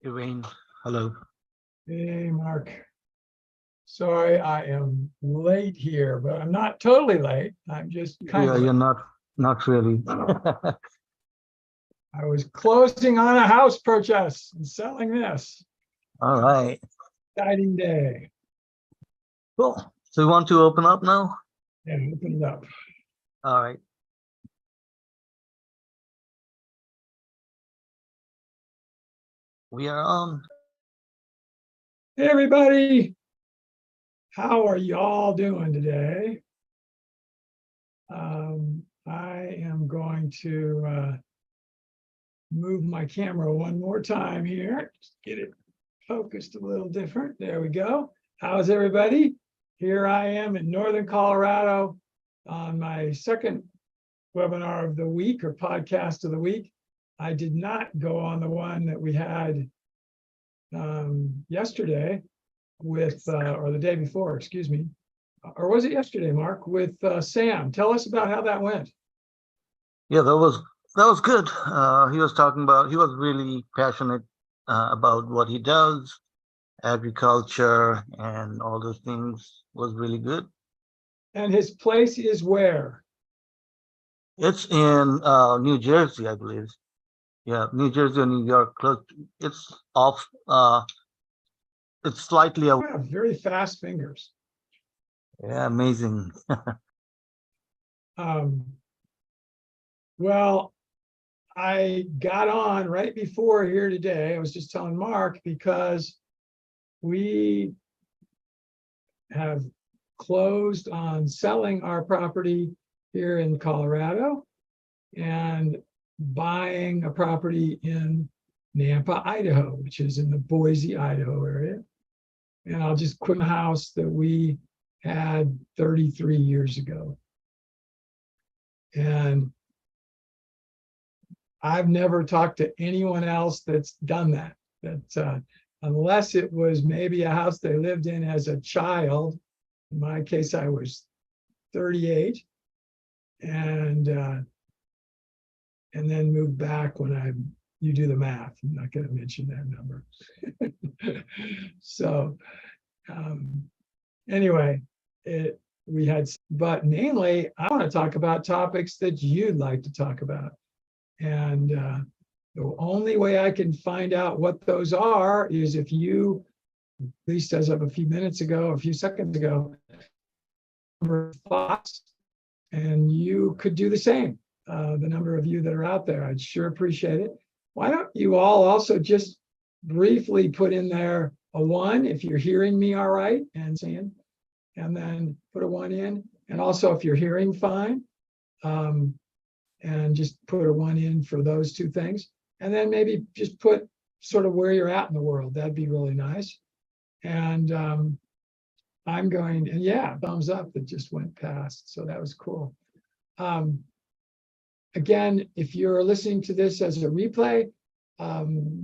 Elaine, hello. Hey, Mark. Sorry, I am late here, but I'm not totally late. I'm just kind Yeah, of you're late. not really. I was closing on a house purchase and selling this. All right, Exciting day. cool. So you want to open up now? Yeah, open it up. All right. We are on. Hey, everybody. How are y'all doing today? I am going to move my camera one more time here. Just get it focused a little different. There we go. How's everybody? Here I am in Northern Colorado on my second webinar of the week or podcast of the week. I did not go on the one that we had yesterday with, or the day before, excuse me. Or was it yesterday, Mark, with Sam? Tell us about how that went. Yeah, that was good. He was talking about. He was really passionate about what he does, agriculture, and all those things. Was really good. And his place is where? It's in New Jersey, I believe. Yeah, New Jersey or New York. Close. It's off. It's slightly. You have very fast fingers. Yeah, amazing. Um, well, I got on right before here today. I was just telling Mark because we have closed on selling our property here in Colorado and buying a property in Nampa, Idaho, which is in the Boise, Idaho area. And I'll just quit the house that we had 33 years ago. And I've never talked to anyone else that's done that. Unless it was maybe a house they lived in as a child. In my case, I was 38, and then moved back when you do the math. I'm not going to mention that number. So anyway, but mainly I want to talk about topics that you'd like to talk about. And the only way I can find out what those are is if you, at least as of a few seconds ago, thoughts, and you could do the same. The number of you that are out there, I'd sure appreciate it. Why don't you all also just briefly put in there a 1 if you're hearing me all right and saying, and then put a 1 in. And also if you're hearing fine, and just put a 1 in for those two things. And then maybe just put sort of where you're at in the world. That'd be really nice. And and yeah, thumbs up that just went past. So that was cool. Again, if you're listening to this as a replay,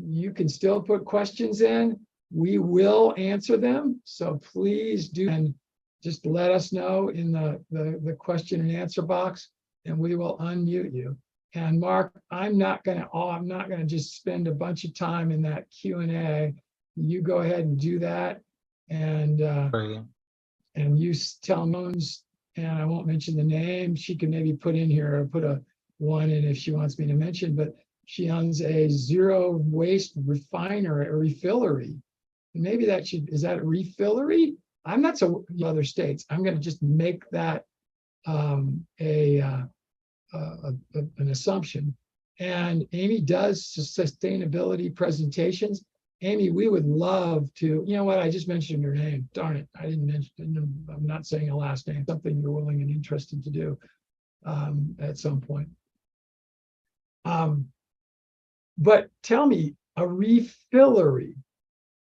you can still put questions in. We will answer them. So please do, and just let us know in the question and answer box, and we will unmute you. And Mark, I'm not gonna just spend a bunch of time in that Q&A. You go ahead and do that, and you tell Moons, and I won't mention the name. She can maybe put in here or put a 1 in if she wants me to mention, but she owns a zero waste refinery or refillery. Maybe is that a refillery? I'm not so other states. I'm going to just make that an assumption. And Amy does sustainability presentations. Amy, we would love to, you know what, I just mentioned your name. Darn it, I didn't mention, I'm not saying a last name, something you're willing and interested to do at some point. But tell me, a refillery,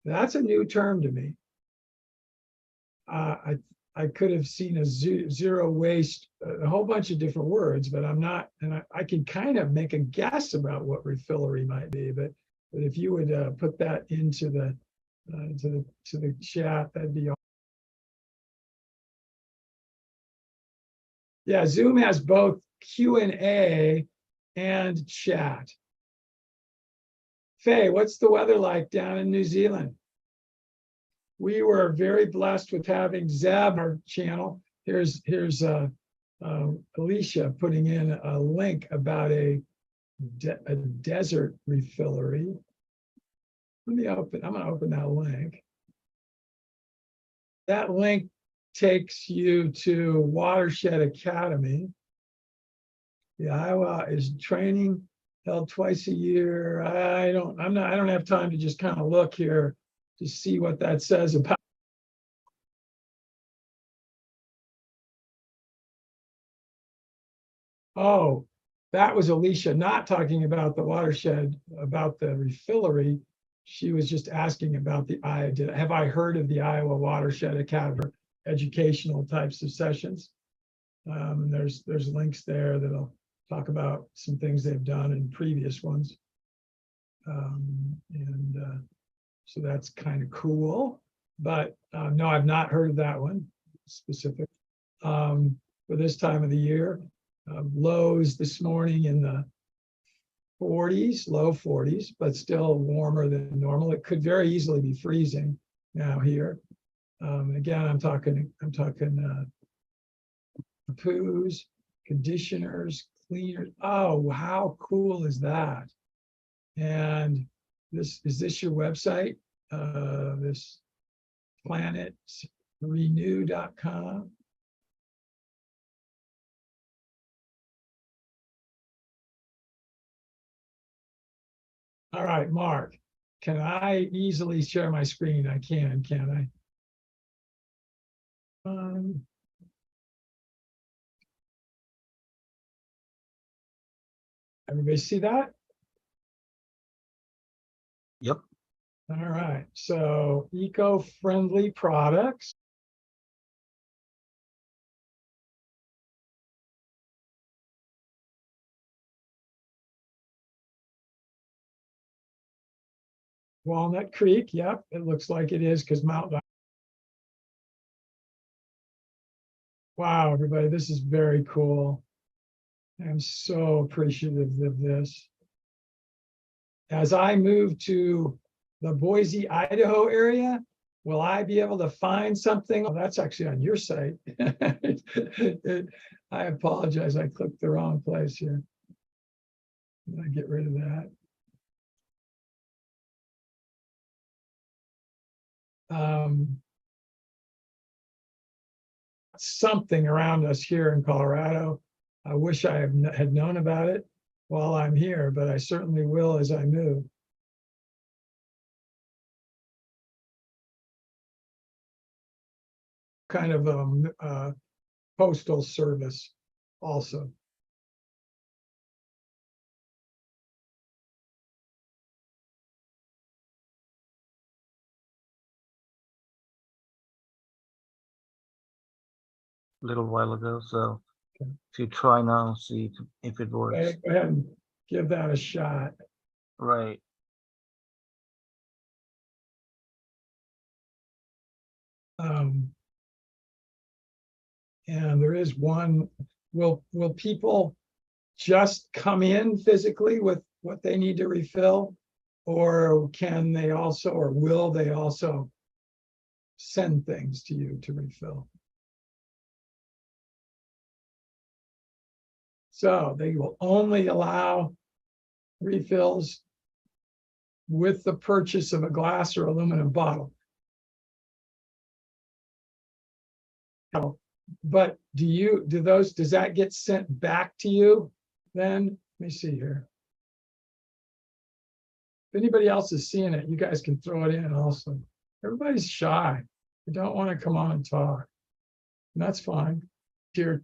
that's a new term to me. I could have seen a zero waste, a whole bunch of different words, but I'm not, and I can kind of make a guess about what refillery might be, but if you would put that into the chat, that'd be awesome. Yeah, Zoom has both Q&A and chat. Faye, what's the weather like down in New Zealand? We were very blessed with having Zeb on our channel. Here's Alicia putting in a link about a desert refillery. I'm going to open that link. That link takes you to Watershed Academy. The Iowa is training held twice a year. I don't have time to just kind of look here to see what that says about. Oh, that was Alicia not talking about the watershed, about the refillery. She was just asking about have I heard of the Iowa Watershed Academy for educational types of sessions? There's links there that'll talk about some things they've done in previous ones. So that's kind of cool. But no, I've not heard of that one specific. For this time of the year, lows this morning in the 40s, low 40s, but still warmer than normal. It could very easily be freezing now here. Again, I'm talking poos, conditioners, cleaners. Oh, how cool is that? And is this your website? This planetrenew.com. All right, Mark, can I easily share my screen? I can I? Everybody see that? Yep. All right, so eco-friendly products. Walnut Creek, yep, it looks like it is because Mountain. Wow, everybody, this is very cool. I'm so appreciative of this. As I move to the Boise, Idaho area, will I be able to find something? Oh, that's actually on your site. I apologize, I clicked the wrong place here. I'm gonna get rid of that. Something around us here in Colorado. I wish I had known about it while I'm here, but I certainly will as I move. Kind of a postal service also. A little while ago. So if you try now, see if it works. Okay, go ahead and give that a shot. Right. And there is one. Will people just come in physically with what they need to refill, or can they also, or will they also send things to you to refill? So they will only allow refills with the purchase of a glass or aluminum bottle. But does that get sent back to you then? Let me see here. If anybody else is seeing it, you guys can throw it in also. Everybody's shy. They don't want to come on and talk. And that's fine. Here,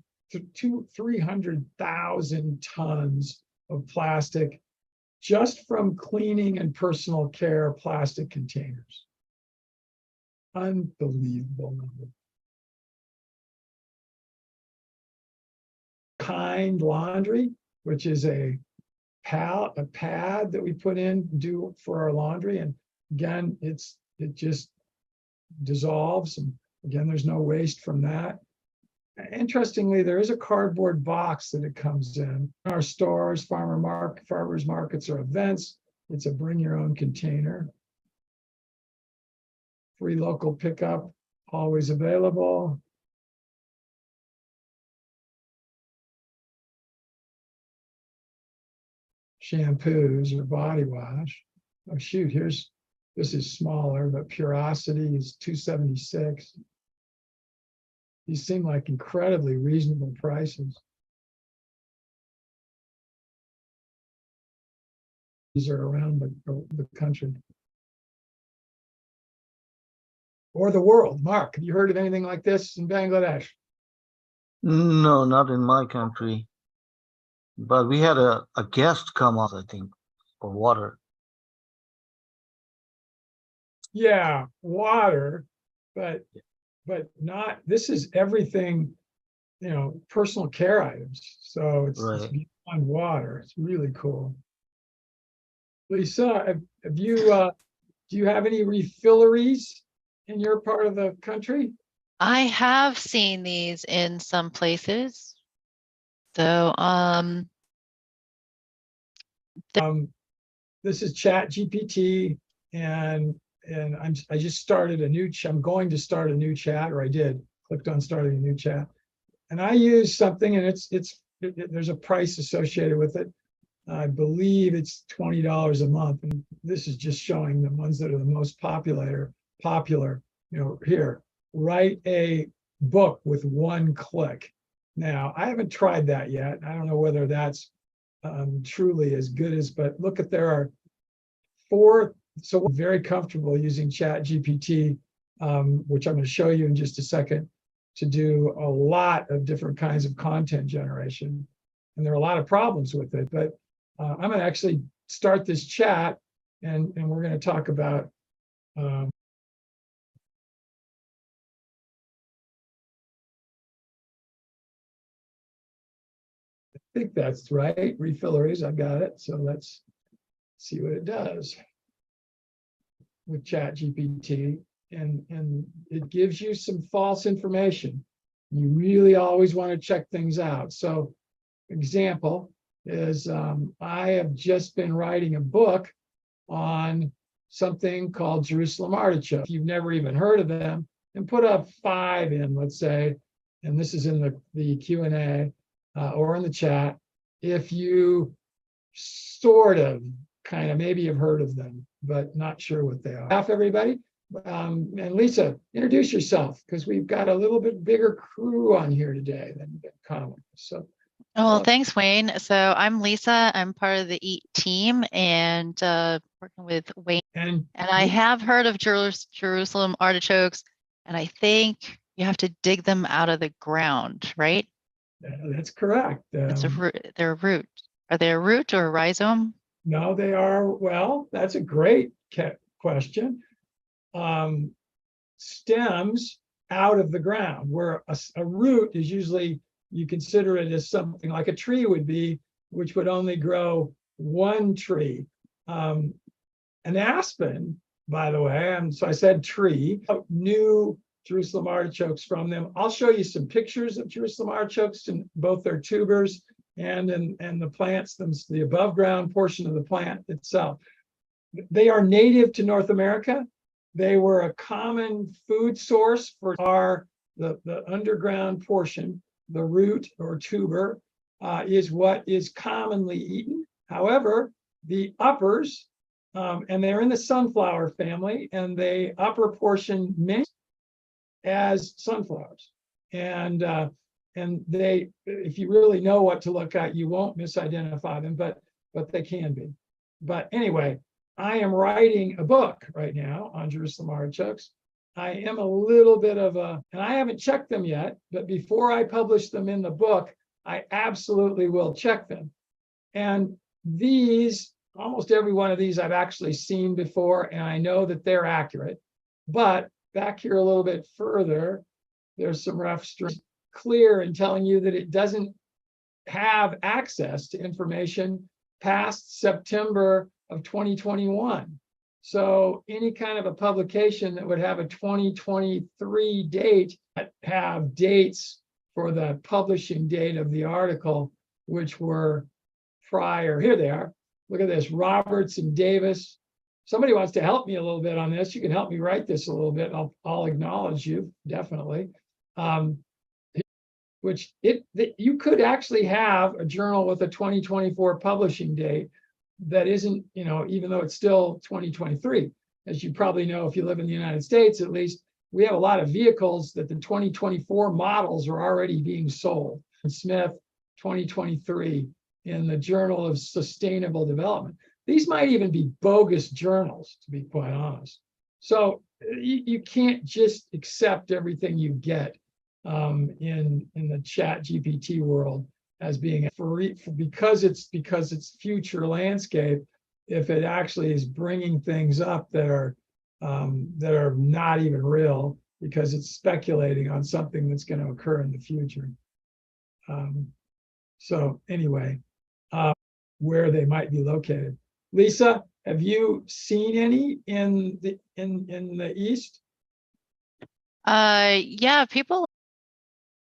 300,000 tons of plastic just from cleaning and personal care plastic containers. Unbelievable number. Kind Laundry, which is a pad that we put in for our laundry, and again it just dissolves, and again there's no waste from that. Interestingly, there is a cardboard box that it comes in our stores, farmers markets, or events. It's a bring your own container. Free local pickup, always available. Shampoos or body wash. Oh shoot, this is smaller, but Purosity is $276. These seem like incredibly reasonable prices. These are around the country. Or the world. Mark, have you heard of anything like this in Bangladesh? No, not in my country. But we had a guest come on, I think, for water. Yeah, water, but not, this is everything, personal care items. So it's Right. beyond water. It's really cool. Lisa, have you do you have any refilleries in your part of the country? I have seen these in some places. So, This is Chat GPT, and I just started a new. I'm going to start a new chat, or I did. Clicked on starting a new chat, and I use something, and there's a price associated with it. I believe it's $20 a month, and this is just showing the ones that are the most popular. Here, write a book with one click. Now, I haven't tried that yet. I don't know whether that's truly as good as, but look at, there are 4, so very comfortable using Chat GPT, which I'm going to show you in just a second, to do a lot of different kinds of content generation. And there are a lot of problems with it, but I'm going to actually start this chat, and we're going to talk about I think that's right, refilleries. I got it. So let's see what it does with Chat GPT. And it gives you some false information. You really always want to check things out. So example is I have just been writing a book on something called Jerusalem artichoke. If you've never even heard of them, and put a 5 in, let's say, and this is in the Q&A or in the chat, if you sort of kind of maybe have heard of them, but not sure what they are. Everybody. And Lisa, introduce yourself, because we've got a little bit bigger crew on here today than common. So, well, thanks, Wayne. So I'm Lisa. I'm part of the EAT team and working with Wayne. And I have heard of Jerusalem artichokes, and I think you have to dig them out of the ground, right? That's correct. It's a root. They're a root. Are they a root or a rhizome? No, they are. Well, that's a great question. Stems out of the ground, where a root is usually, you consider it as something like a tree would be, which would only grow one tree. An aspen, by the way, so I said tree, new Jerusalem artichokes from them. I'll show you some pictures of Jerusalem artichokes in both their tubers and the plants, the above ground portion of the plant itself. They are native to North America. They were a common food source for the underground portion. The root or tuber is what is commonly eaten. However, the uppers, and they're in the sunflower family, and the upper portion many as sunflowers. And they, if you really know what to look at, you won't misidentify them, but they can be. But anyway, I am writing a book right now on Jerusalem artichokes. I am a little bit of and I haven't checked them yet, but before I publish them in the book, I absolutely will check them. And these, almost every one of these I've actually seen before, and I know that they're accurate. But back here a little bit further, there's some rough strings clear in telling you that it doesn't have access to information past September of 2021. So any kind of a publication that would have a 2023 date, have dates for the publishing date of the article, which were prior, here they are, Look at this, Roberts and Davis. Somebody wants to help me a little bit on this. You can help me write this a little bit. I'll acknowledge you, definitely. You could actually have a journal with a 2024 publishing date that isn't, even though it's still 2023. As you probably know, if you live in the United States, at least, we have a lot of vehicles that the 2024 models are already being sold. Smith, 2023, in the Journal of Sustainable Development. These might even be bogus journals, to be quite honest. So you can't just accept everything you get in the Chat GPT world as being because it's future landscape. If it actually is bringing things up that are not even real, because it's speculating on something that's going to occur in the future. So anyway, where they might be located. Lisa, have you seen any in the East? Yeah, people.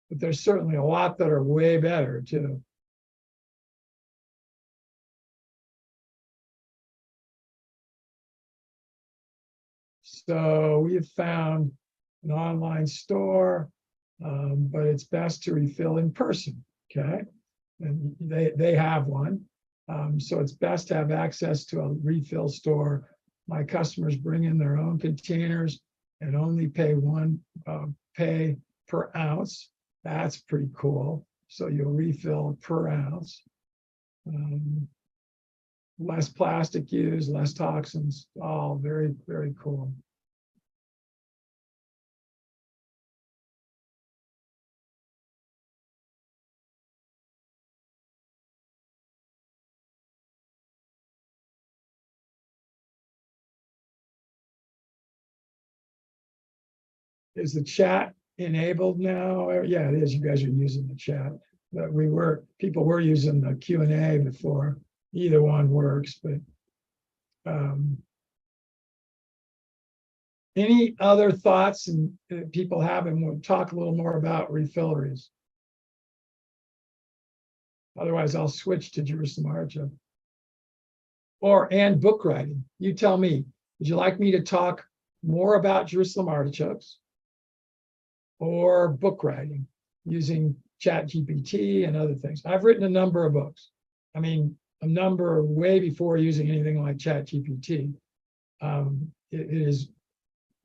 But there's certainly a lot that are way better too. So we have found an online store, but it's best to refill in person. Okay, and they have one. So it's best to have access to a refill store. My customers bring in their own containers and only pay per ounce. That's pretty cool. So you'll refill per ounce. Less plastic used, less toxins. All very, very cool. Is the chat enabled now? Yeah, it is. You guys are using the chat. But people were using the Q&A before. Either one works, but any other thoughts people have, and we'll talk a little more about refilleries. Otherwise, I'll switch to Jerusalem Artichoke. And book writing. You tell me, would you like me to talk more about Jerusalem Artichokes or book writing using Chat GPT and other things? I've written a number of books. I mean, a number way before using anything like Chat GPT. It is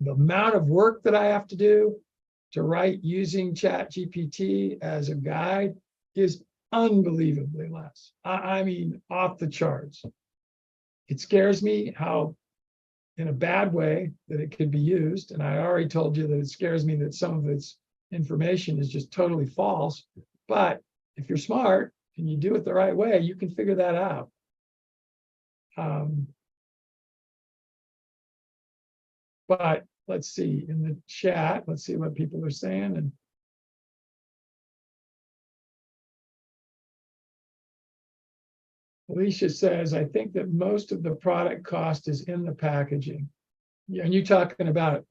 the amount of work that I have to do to write using Chat GPT as a guide is unbelievably less. I mean, off the charts. It scares me how, in a bad way, that it could be used. And I already told you that it scares me that some of its information is just totally false. But if you're smart and you do it the right way, you can figure that out. But let's see in the chat, let's see what people are saying. And Alicia says, I think that most of the product cost is in the packaging. Yeah, and you're talking about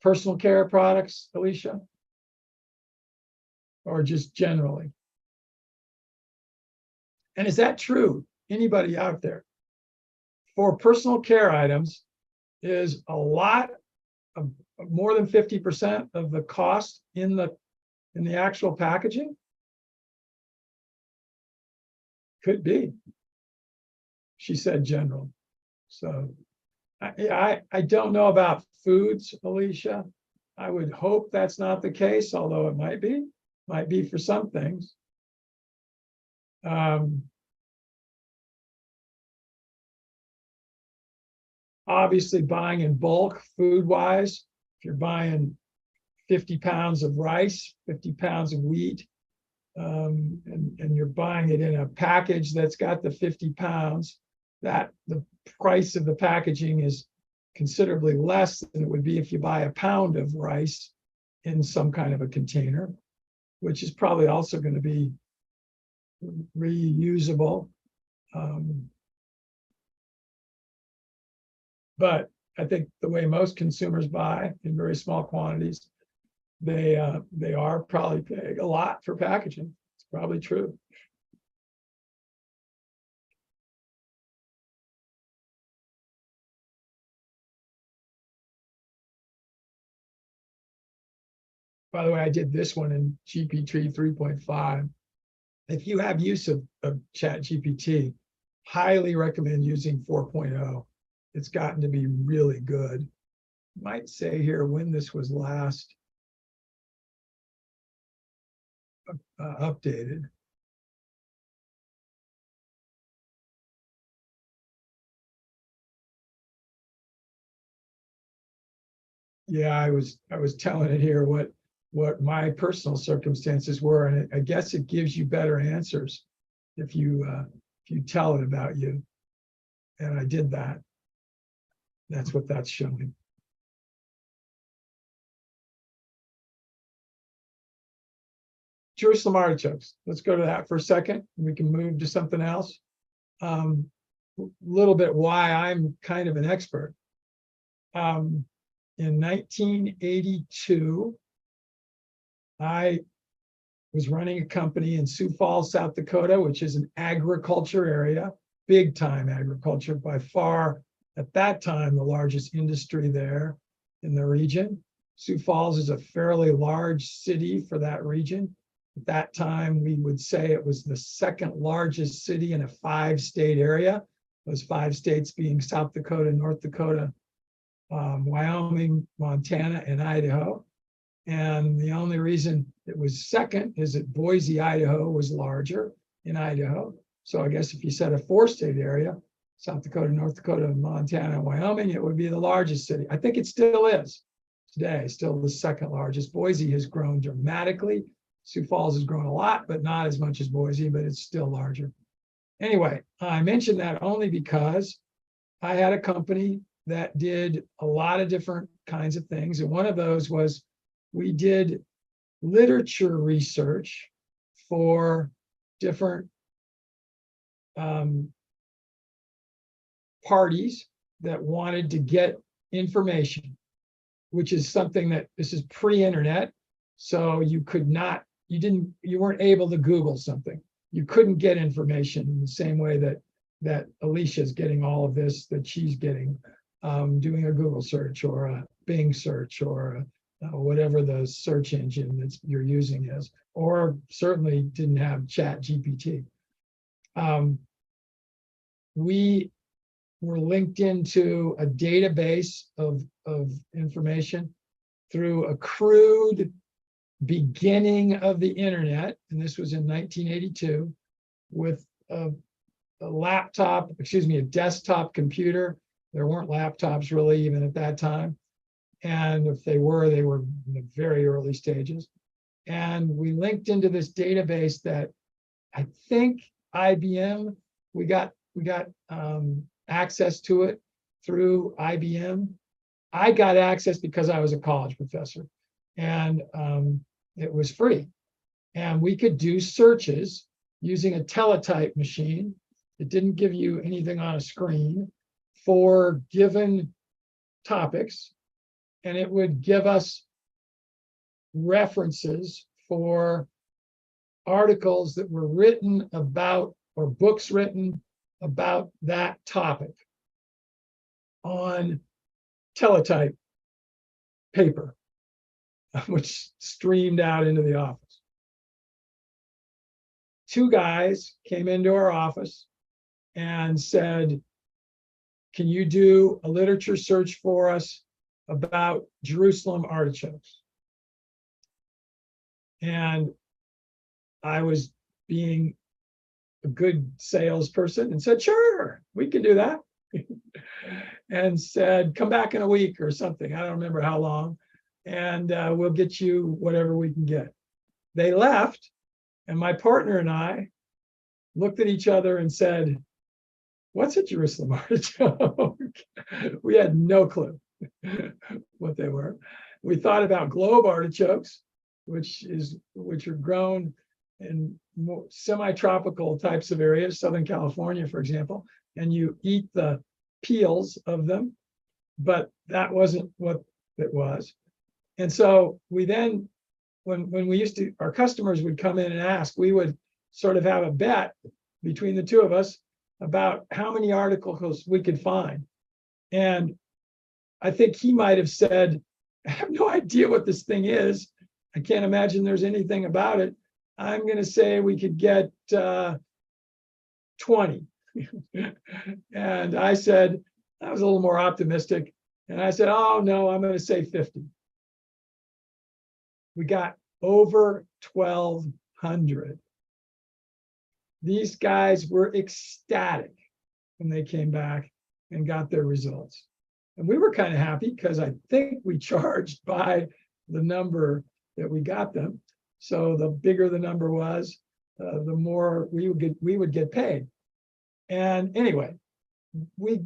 personal care products, Alicia? Or just generally? And is that true? Anybody out there? For personal care items, is a lot of more than 50% of the cost in the actual packaging? Could be. She said general. So I don't know about foods, Alicia. I would hope that's not the case, although it might be for some things. Obviously, buying in bulk, food-wise, if you're buying 50 pounds of rice, 50 pounds of wheat, and you're buying it in a package that's got the 50 pounds, that the price of the packaging is considerably less than it would be if you buy a pound of rice in some kind of a container, which is probably also going to be reusable. But I think the way most consumers buy in very small quantities, they are probably paying a lot for packaging. It's probably true. By the way, I did this one in GPT 3.5. If you have use of Chat GPT, highly recommend using 4.0. It's gotten to be really good. Might say here when this was last updated. Yeah, I was telling it here what my personal circumstances were, and I guess it gives you better answers if you tell it about you. And I did that. That's what that's showing. Jerusalem artichokes. Let's go to that for a second. We can move to something else. A little bit why I'm kind of an expert. In 1982, I was running a company in Sioux Falls, South Dakota, which is an agriculture area, big time agriculture, by far at that time the largest industry there in the region. Sioux Falls is a fairly large city for that region. At that time, we would say it was the second largest city in a 5-state area. Those 5 states being South Dakota, North Dakota, Wyoming, Montana, and Idaho. And the only reason it was second is that Boise, Idaho was larger in Idaho. So I guess if you said a 4-state area, South Dakota, North Dakota, Montana, and Wyoming, it would be the largest city. I think it still is today, still the second largest. Boise has grown dramatically. Sioux Falls has grown a lot, but not as much as Boise, but it's still larger. Anyway, I mentioned that only because I had a company that did a lot of different kinds of things. And one of those was we did literature research for different parties that wanted to get information, which is something that this is pre-internet. So you could not, you weren't able to Google something. You couldn't get information in the same way that Alicia's getting all of this, that she's getting, doing a Google search or a Bing search or whatever the search engine that you're using is, or certainly didn't have Chat GPT. We were linked into a database of information through a crude beginning of the internet, and this was in 1982, with a laptop, excuse me, a desktop computer. There weren't laptops really even at that time. And if they were in the very early stages. And we linked into this database that I think IBM, we got access to it through IBM. I got access because I was a college professor, and it was free. And we could do searches using a teletype machine. It didn't give you anything on a screen for given topics. And it would give us references for articles that were written about, or books written about that topic on teletype paper, which streamed out into the office. 2 guys came into our office and said, can you do a literature search for us about Jerusalem artichokes? And I was being a good salesperson and said, sure, we can do that. And said, come back in a week or something. I don't remember how long. And we'll get you whatever we can get. They left, and my partner and I looked at each other and said, what's a Jerusalem artichoke? We had no clue what they were. We thought about globe artichokes, which are grown in semi-tropical types of areas, Southern California, for example, and you eat the peels of them, but that wasn't what it was. And so we then, when we used to, our customers would come in and ask, we would sort of have a bet between the 2 of us about how many articles we could find. And I think he might have said, I have no idea what this thing is. I can't imagine there's anything about it. I'm going to say we could get 20. And I said, I was a little more optimistic. And I said, oh, no, I'm going to say 50. We got over 1,200. These guys were ecstatic when they came back and got their results. And we were kind of happy because I think we charged by the number that we got them. So the bigger the number was, the more we would get paid. And anyway, we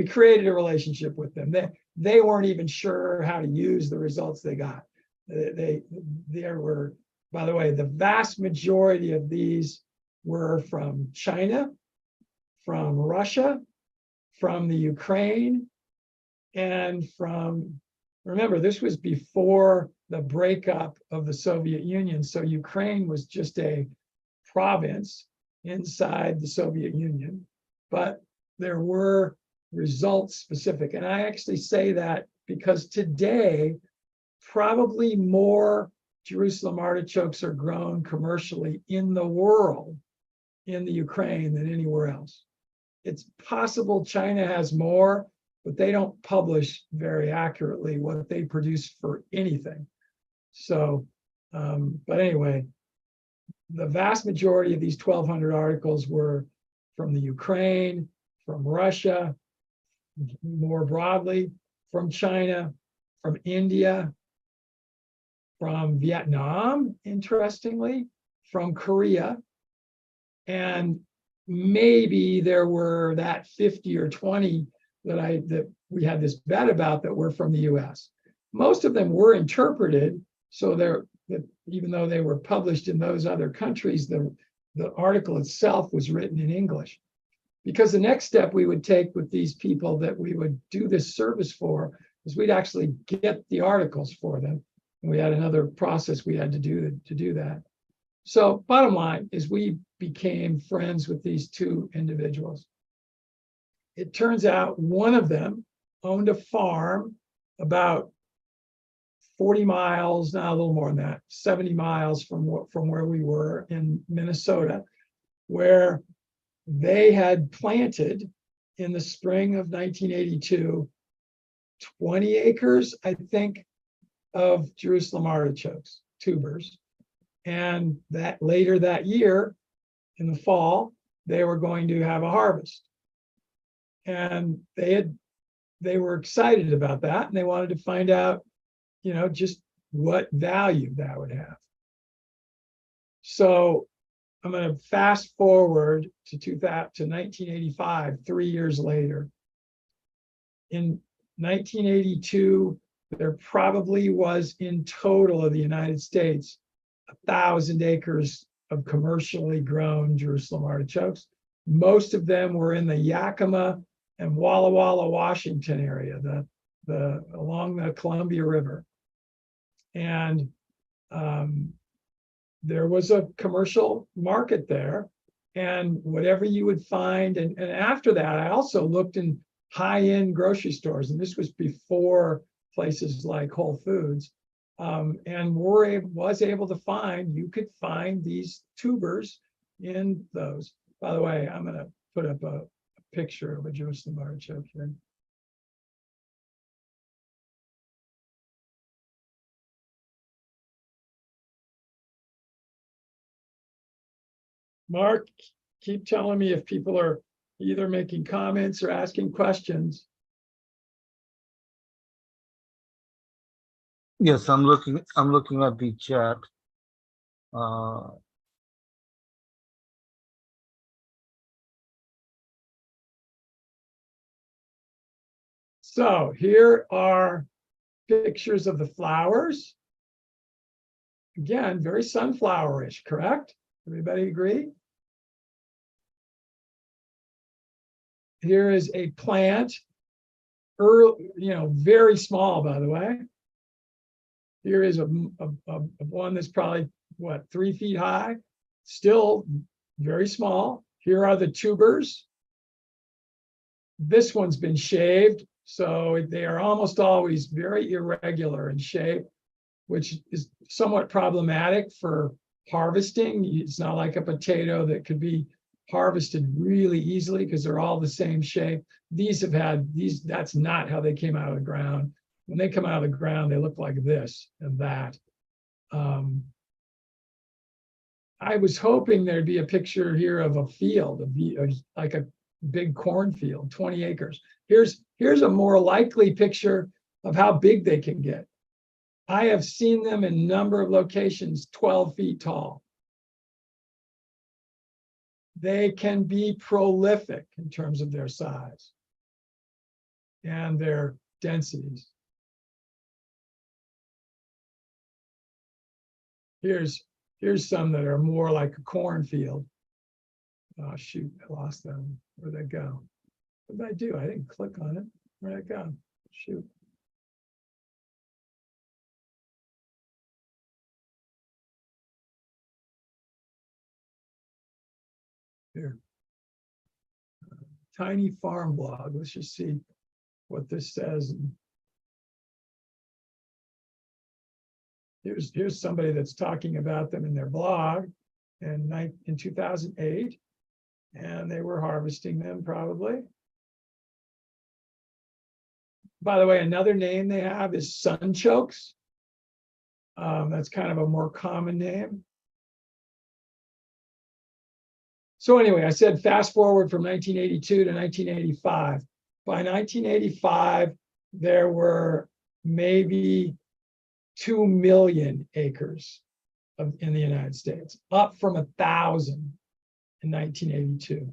created a relationship with them. They weren't even sure how to use the results they got. There were, by the way, the vast majority of these were from China, from Russia, from the Ukraine, and from, remember, this was before the breakup of the Soviet Union. So Ukraine was just a province inside the Soviet Union, but there were results specific. And I actually say that because today, probably more Jerusalem artichokes are grown commercially in the world in the Ukraine than anywhere else. It's possible China has more, but they don't publish very accurately what they produce for anything. So, but anyway, the vast majority of these 1,200 articles were from the Ukraine, from Russia, more broadly, from China, from India, from Vietnam, interestingly, from Korea, and maybe there were that 50 or 20 that we had this bet about that were from the US. Most of them were interpreted, so that even though they were published in those other countries, the article itself was written in English. Because the next step we would take with these people that we would do this service for is we'd actually get the articles for them. And we had another process we had to do that. So bottom line is we became friends with these two individuals. It turns out one of them owned a farm about 40 miles, now a little more than that, 70 miles from where we were in Minnesota, where they had planted in the spring of 1982, 20 acres, I think, of Jerusalem artichokes, tubers. And that later that year, in the fall, they were going to have a harvest. And they were excited about that, and they wanted to find out, just what value that would have. So I'm going to fast forward to 1985, 3 years later. In 1982, there probably was in total of the United States 1,000 acres of commercially grown Jerusalem artichokes. Most of them were in the Yakima and Walla Walla, Washington area, along the Columbia River. And there was a commercial market there, and whatever you would find. And after that, I also looked in high-end grocery stores, and this was before places like Whole Foods, and was able to find, you could find these tubers in those. By the way, I'm going to put up a picture of a Jerusalem artichoke here. Mark, keep telling me if people are either making comments or asking questions. Yes, I'm looking at the chat. So here are pictures of the flowers. Again, very sunflowerish, correct? Everybody agree? Here is a plant, very small, by the way. Here is a one that's probably, 3 feet high, still very small. Here are the tubers. This one's been shaved, so they are almost always very irregular in shape. which is somewhat problematic for harvesting. It's not like a potato that could be harvested really easily because they're all the same shape. These have had these, that's not how they came out of the ground. When they come out of the ground, they look like this and that. I was hoping there'd be a picture here of a field, like a big cornfield, 20 acres. Here's a more likely picture of how big they can get. I have seen them in a number of locations 12 feet tall. They can be prolific in terms of their size and their densities. Here's some that are more like a cornfield. Oh, shoot, I lost them. Where'd they go? What did I do? I didn't click on it. Where'd it go? Shoot. Here. Tiny farm blog. Let's just see what this says. Here's somebody that's talking about them in their blog in 2008, and they were harvesting them probably. By the way, another name they have is sunchokes. That's kind of a more common name. So anyway, I said fast forward from 1982 to 1985. By 1985, there were maybe 2 million acres in the United States, up from 1,000 in 1982.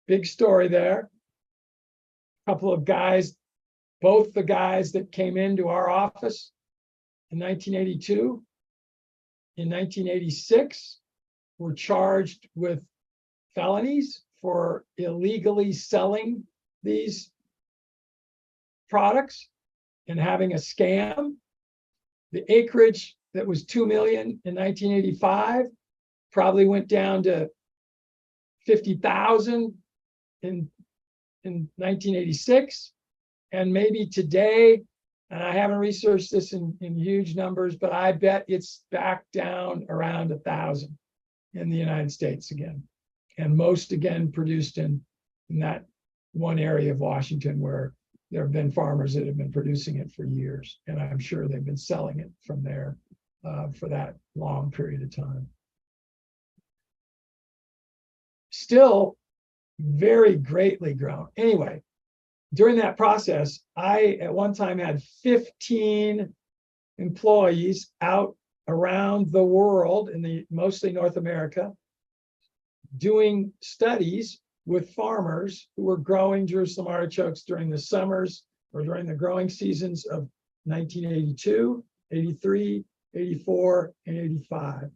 Big story there. A couple of guys, both the guys that came into our office in 1982, in 1986, were charged with felonies for illegally selling these products and having a scam. The acreage that was 2 million in 1985 probably went down to 50,000 in 1986. And maybe today, and I haven't researched this in huge numbers, but I bet it's back down around 1,000 in the United States again. And most again produced in that one area of Washington where there have been farmers that have been producing it for years. And I'm sure they've been selling it from there for that long period of time. Still very greatly grown. Anyway, during that process, I at one time had 15 employees out around the world in mostly North America, doing studies with farmers who were growing Jerusalem artichokes during the summers or during the growing seasons of 1982, 83, 84, and 85.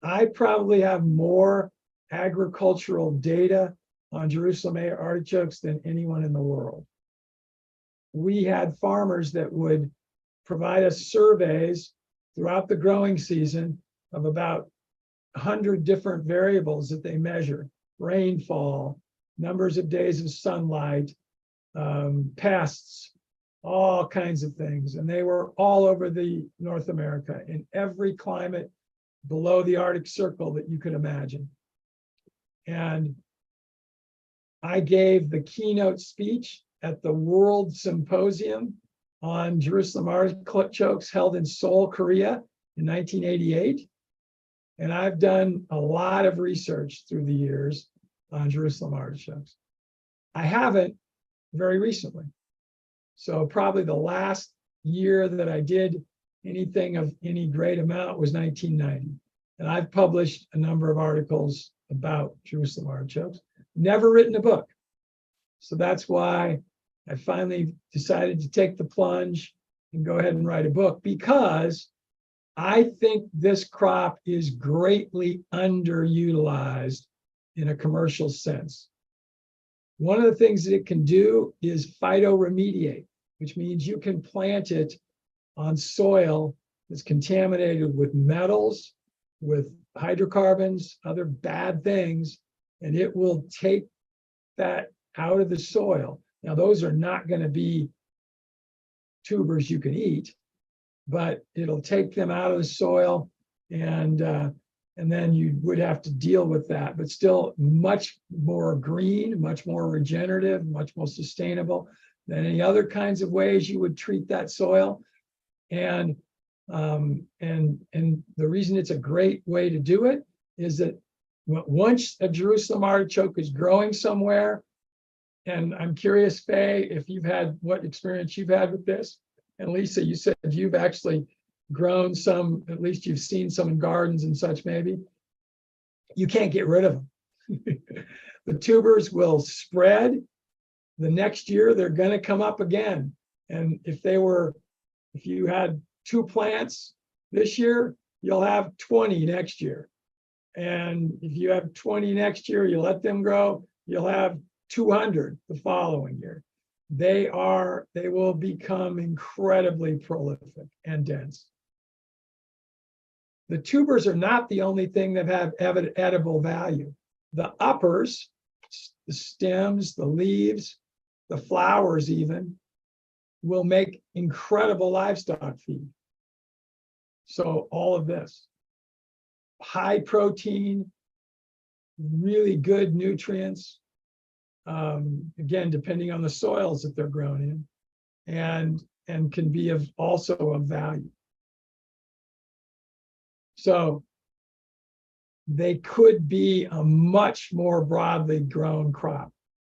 I probably have more agricultural data on Jerusalem artichokes than anyone in the world. We had farmers that would provide us surveys throughout the growing season of about 100 different variables that they measure: rainfall, numbers of days of sunlight, pests, all kinds of things. And they were all over the North America in every climate below the Arctic Circle that you could imagine. And I gave the keynote speech at the World Symposium on Jerusalem artichokes held in Seoul, Korea in 1988. And I've done a lot of research through the years on Jerusalem artichokes. I haven't very recently. So probably the last year that I did anything of any great amount was 1990. And I've published a number of articles about Jerusalem artichokes, never written a book. So that's why I finally decided to take the plunge and go ahead and write a book, because I think this crop is greatly underutilized in a commercial sense. One of the things that it can do is phytoremediate, which means you can plant it on soil that's contaminated with metals, with hydrocarbons, other bad things, and it will take that out of the soil. Now, those are not going to be tubers you can eat, but it'll take them out of the soil, and then you would have to deal with that, but still much more green, much more regenerative, much more sustainable than any other kinds of ways you would treat that soil. And the reason it's a great way to do it is that once a Jerusalem artichoke is growing somewhere, and I'm curious, Faye, if you've had what experience you've had with this. And Lisa, you said you've actually grown some, at least you've seen some in gardens and such, maybe. You can't get rid of them. The tubers will spread. The next year, they're going to come up again. And if you had 2 plants this year, you'll have 20 next year. And if you have 20 next year, you let them grow, you'll have 200 the following year. They will become incredibly prolific and dense. The tubers are not the only thing that have edible value. The uppers, the stems, the leaves, the flowers even, will make incredible livestock feed. So all of this, high protein, really good nutrients, again, depending on the soils that they're grown in, and can be also of value. So they could be a much more broadly grown crop.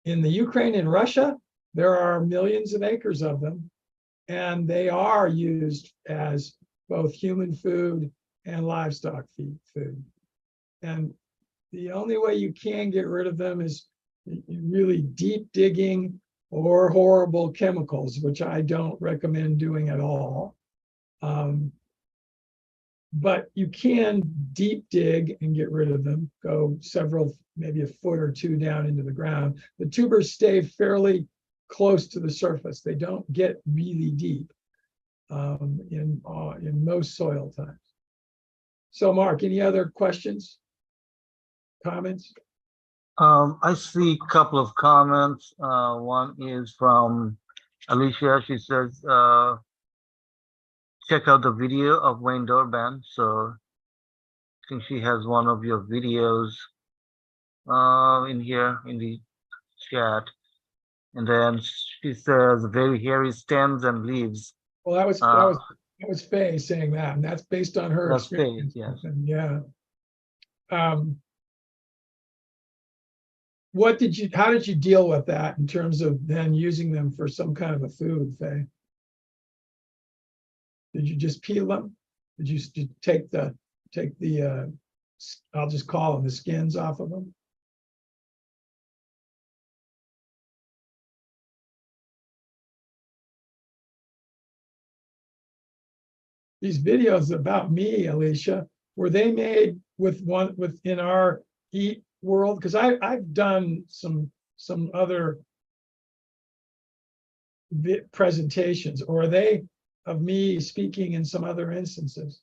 In the Ukraine and Russia, there are millions of acres of them, and they are used as both human food and livestock food. And the only way you can get rid of them is really deep digging or horrible chemicals, which I don't recommend doing at all. But you can deep dig and get rid of them, go several, maybe a foot or 2 down into the ground. The tubers stay fairly close to the surface. They don't get really deep in most soil types. So Mark, any other questions, comments? I see a couple of comments. One is from Alicia. She says, check out the video of Wayne Dorband. So I think she has one of your videos in here in the chat. And then she says, very hairy stems and leaves. Well, that was Faye saying that, and that's based on her That's Faye, experience. yes. And yeah. How did you deal with that in terms of then using them for some kind of a food, Faye? Did you just peel them? Did you take the I'll just call them the skins off of them? These videos about me, Alicia, were they made within our Eat world? Because I've done some other presentations, or are they of me speaking in some other instances?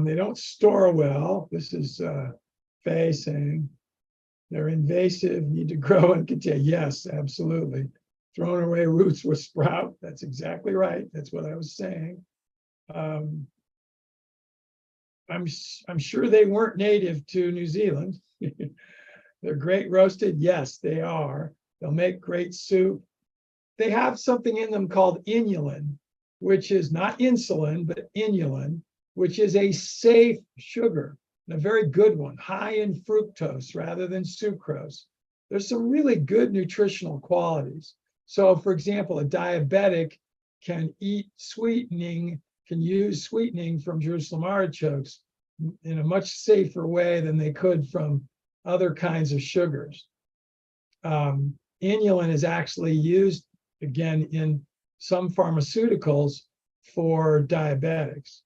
They don't store well. This is Faye saying they're invasive, need to grow and contain. Yes, absolutely. Thrown away roots will sprout. That's exactly right. That's what I was saying. I'm sure they weren't native to New Zealand. They're great roasted. Yes, they are. They'll make great soup. They have something in them called inulin, which is not insulin, but inulin, which is a safe sugar, and a very good one, high in fructose rather than sucrose. There's some really good nutritional qualities. So for example, a diabetic can use sweetening from Jerusalem artichokes in a much safer way than they could from other kinds of sugars. Inulin is actually used, again, in some pharmaceuticals for diabetics.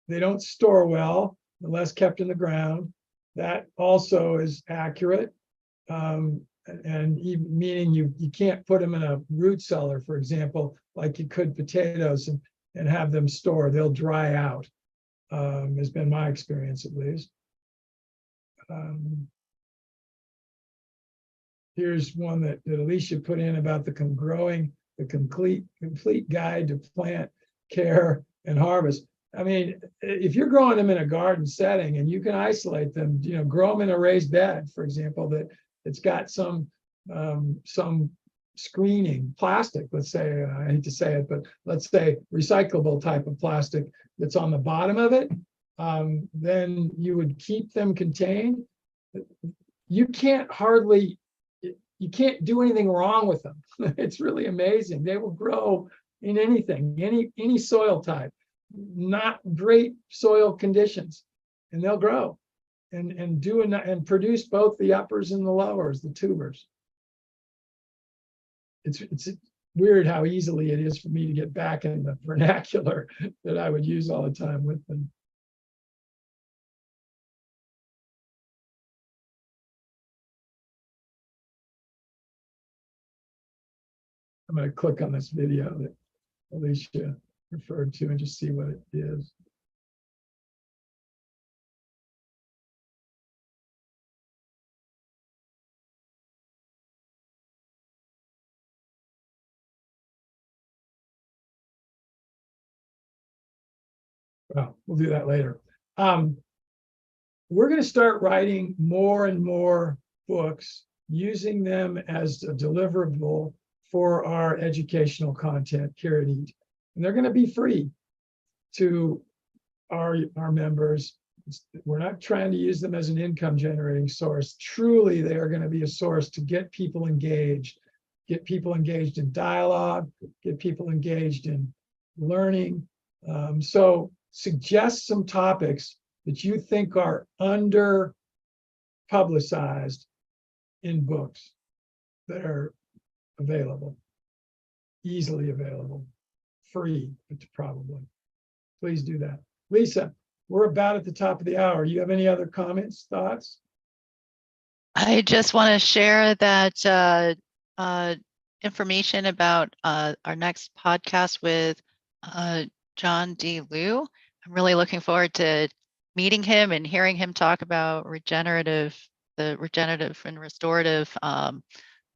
They don't store well unless kept in the ground. That also is accurate. and even meaning you can't put them in a root cellar, for example, like you could potatoes, and have them store. They'll dry out. Has been my experience, at least. Here's one that Alicia put in about the complete guide to plant care and harvest. I mean, if you're growing them in a garden setting and you can isolate them, grow them in a raised bed, for example, that it's got some screening plastic, let's say, I hate to say it, but let's say recyclable type of plastic that's on the bottom of it, then you would keep them contained. You can't do anything wrong with them. It's really amazing. They will grow in anything, any soil type, not great soil conditions, and they'll grow and produce both the uppers and the lowers, the tubers. It's weird how easily it is for me to get back in the vernacular that I would use all the time with them. I'm going to click on this video that Alicia referred to and just see what it is. Well, we'll do that later. We're going to start writing more and more books, using them as a deliverable for our educational content, Care and Eat. And they're going to be free to our members. We're not trying to use them as an income generating source. Truly, they are going to be a source to get people engaged in dialogue, get people engaged in learning. So suggest some topics that you think are under publicized in books that are available, easily available, free, probably. Please do that. Lisa, we're about at the top of the hour. You have any other comments, thoughts? I just want to share that information about our next podcast with John D. Liu. I'm really looking forward to meeting him and hearing him talk about the regenerative and restorative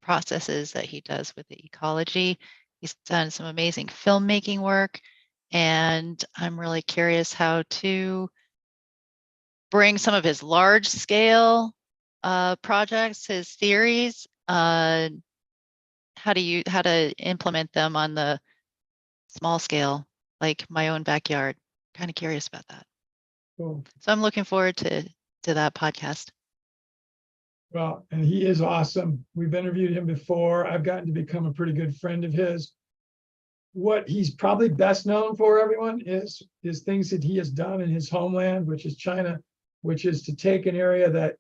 processes that he does with the ecology. He's done some amazing filmmaking work, and I'm really curious how to bring some of his large scale projects, his theories, how to implement them on the small scale, like my own backyard. Kind of curious about that. Cool. So I'm looking forward to that podcast. Well, and he is awesome. We've interviewed him before. I've gotten to become a pretty good friend of his. What he's probably best known for, everyone, is things that he has done in his homeland, which is China, which is to take an area that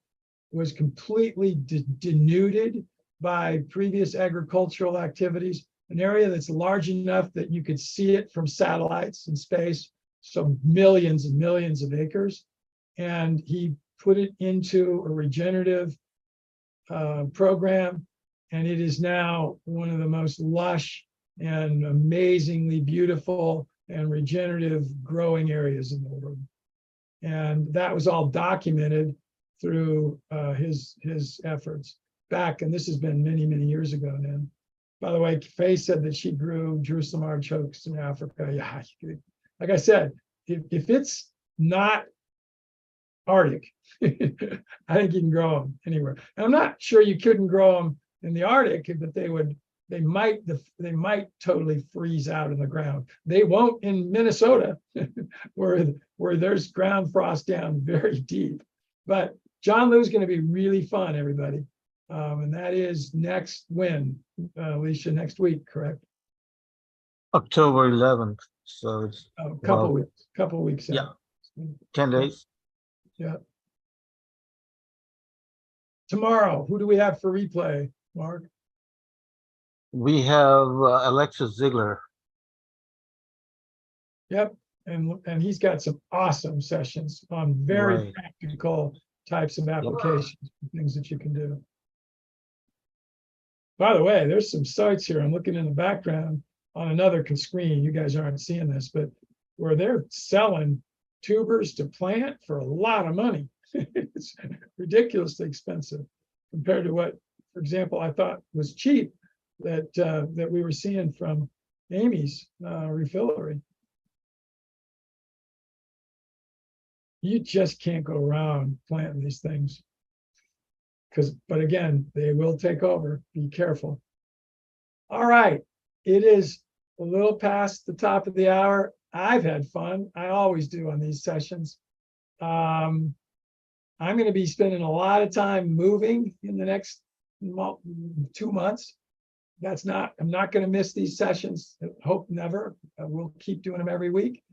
was completely denuded by previous agricultural activities, an area that's large enough that you could see it from satellites in space, so millions and millions of acres. And he put it into a regenerative program, and it is now one of the most lush and amazingly beautiful and regenerative growing areas in the world. And that was all documented through his efforts back, and this has been many, many years ago now. By the way, Faye said that she grew Jerusalem artichokes in Africa. Yeah, like I said, if it's not Arctic, I think you can grow them anywhere. And I'm not sure you couldn't grow them in the Arctic, but they might totally freeze out in the ground. They won't in Minnesota, where there's ground frost down very deep. But John Liu's going to be really fun, everybody. And that is next Alicia, next week, correct? October 11th. So it's a couple weeks. Yeah. 10 days. Yeah. Tomorrow, who do we have for replay, Mark? We have Alexis Ziegler. Yep. And he's got some awesome sessions on very practical types of applications, things that you can do. By the way, there's some sites here. I'm looking in the background on another screen. You guys aren't seeing this, but where they're selling tubers to plant for a lot of money. It's ridiculously expensive compared to what, for example, I thought was cheap that we were seeing from Amy's refillery. You just can't go around planting these things. But again, they will take over. Be careful. All right. It is a little past the top of the hour. I've had fun. I always do on these sessions. I'm going to be spending a lot of time moving in the next 2 months. I'm not going to miss these sessions. Hope never. We'll keep doing them every week.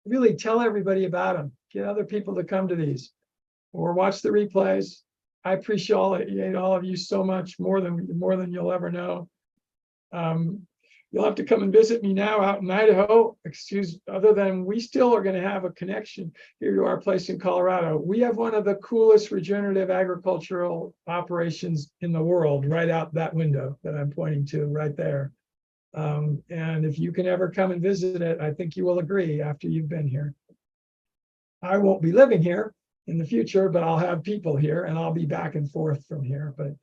Really tell everybody about them. Get other people to come to these or watch the replays. I appreciate all of you so much, more than you'll ever know. You'll have to come and visit me now out in Idaho. Other than we still are going to have a connection here to our place in Colorado. We have one of the coolest regenerative agricultural operations in the world right out that window that I'm pointing to right there. And if you can ever come and visit it, I think you will agree after you've been here. I won't be living here in the future, but I'll have people here and I'll be back and forth from here. But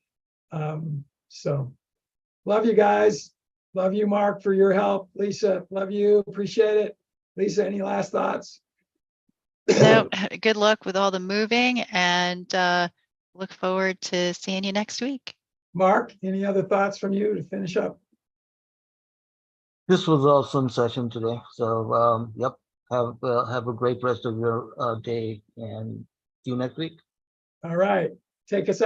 so love you guys. Love you, Mark, for your help. Lisa, love you. Appreciate it. Lisa, any last thoughts? No, good luck with all the moving and look forward to seeing you next week. Mark, any other thoughts from you to finish up? This was an awesome session today. So, yep, have a great rest of your day and see you next week. All right. Take us out.